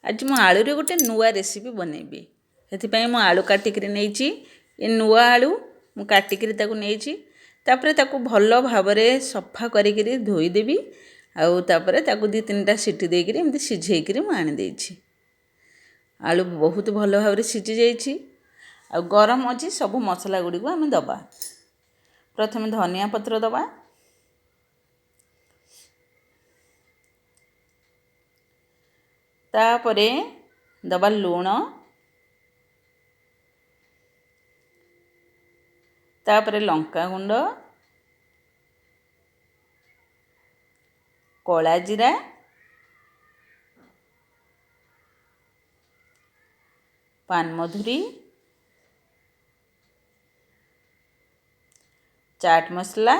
आज मु आलू रे गोटे नुआ रेसिपी बनैबी हेतिपई मु आलू काटिकरी नेइची ए नुआ आलू मु काटिकरी ताकू नेइची तापरे ताकू भलो भाबरे सफा करिकरी धोई देबी आउ तापरे ताकू 2-3टा सीटी देइकरी एमती सिझेइकरी मु आनि देइची। आलू बहुत भलो भाबरे सिझी जाइची आ गरम अछि सब मसला गुडी को हम दबा। प्रथमे धनिया पत्र दबा, तापरे दबा लूण, तापरे लंका गुंड, कला जीरा, पान मधुरी, चाट मसला,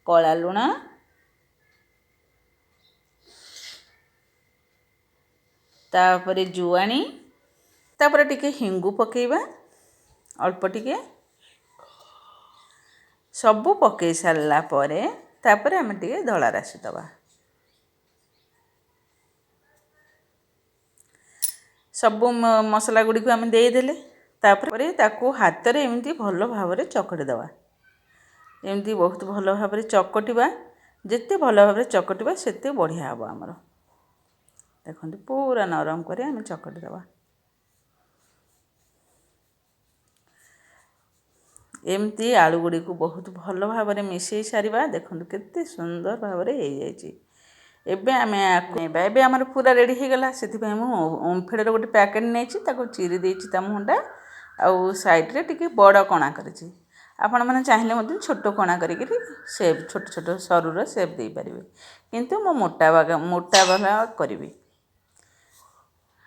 कला लूण, तापरे जुआणी, तापरे टिके हिंगु पकेइबा अल्प टिके सबु पकई सारला परे तापरे हम टिके धला राशि दबा। सबु मसला गुडी को हम दे देले तापरे ताकू हाथ रे एमती भलो भाबरे चकटी दबा। एमती बहुत भलो भाबरे चकटिबा, जेते भलो भाबरे चकटिबा सेते बढ़िया हबो हमरो। देखंतु पूरा नरम करे हम चकटी दबा। एमती आलू गुडी को बहुत भलो भाबरे मिसई सारिबा। देखंतु केते सुंदर भाबरे हे जायची। एबे आमे आनेबा एबे हमर पूरा रेडी हे गला सेति पय हम ओमफेडर गोटे पैकेट नेची ताको चिरी देची ता मुंडा आउ साइड रे टिके बड़ कणा करची। आपण माने चाहिले मते छोटो कणा करिकि शेप छोट छोट सरू रो शेप देई परिबे, किंतु मो मोटा वाला करिवि।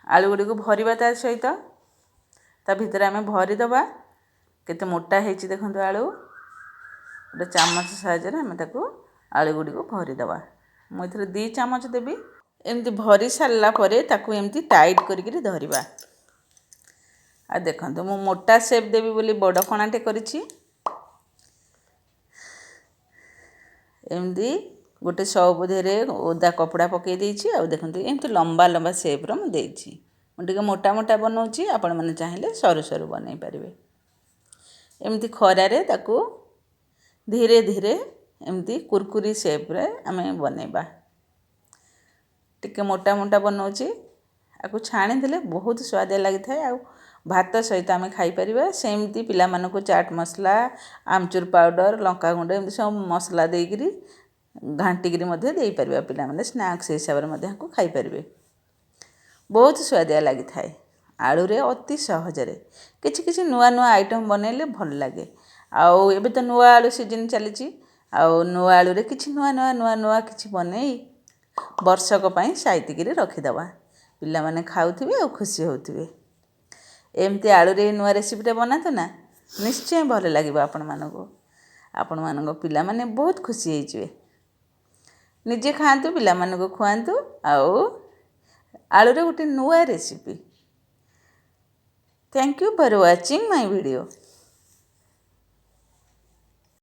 आलू गुडी को भरिबा ता सहित ता भितर आमे भरि दबा। केते मोटा हेची देखंतु आलू गोटे चामच साइज रे हम ताको आलू गुडी को भरि दबा। मु इथरे 2 चामच देबी। एमती भरि सारला परे ताको एमती टाइट करिकि धरिबा। आ देखंतु मु मोटा शेप देबी बोली बड़ कणाटे करिछि। एमती गोटे सब धेरे ओदा कपड़ा पकई देइछि। आ देखंतु एमती लंबा लंबा शेप रो मु देइछि। मु टिके मोटा मोटा बनौछि, आपण माने चाहिले सरू सरू बनै परिबे। एमती खरा रे ताकू धीरे धीरे एमती कुरकुरी शेप रे हमें बनैबा। टिके मोटा मोटा बनौछि, आकु छाणी देले बहुत स्वाद लागि थाए। आ भात सहित आमे खाई परिबा। सेमती पिला मानको चाट मसला, आमचूर पाउडर, लंका गुंड एमती सब मसला देइकरी घांटीकरी मध्ये देई परिबा। पिला माने स्नैक्स हिसाब रे मध्ये आकु खाई परिबे। बहुत स्वाद लागि थाए। आलू रे अति सहज रे किछि किछि नुआ नुआ आइटम बनैले भल लागे। आउ एबे तो नुआ आलू सीजन चलीछि। आउ नुआ आलू रे किछि नुआ नुआ किछि बनै वर्षक पई साइतिकरी रखि दबा। पिला माने खाउथिबे आ खुशी होथिबे। एमती आलू रे नुआ रेसिपी टे बनातो ना, निश्चय भल लागिबा आपण मानको। आपण मानको पिला माने बहुत खुशी हेइजिबे। निजे खांतु, पिला मानको खुआंतु। आउ आलू रे गोटे नुआ recipe. Thank you for watching my video.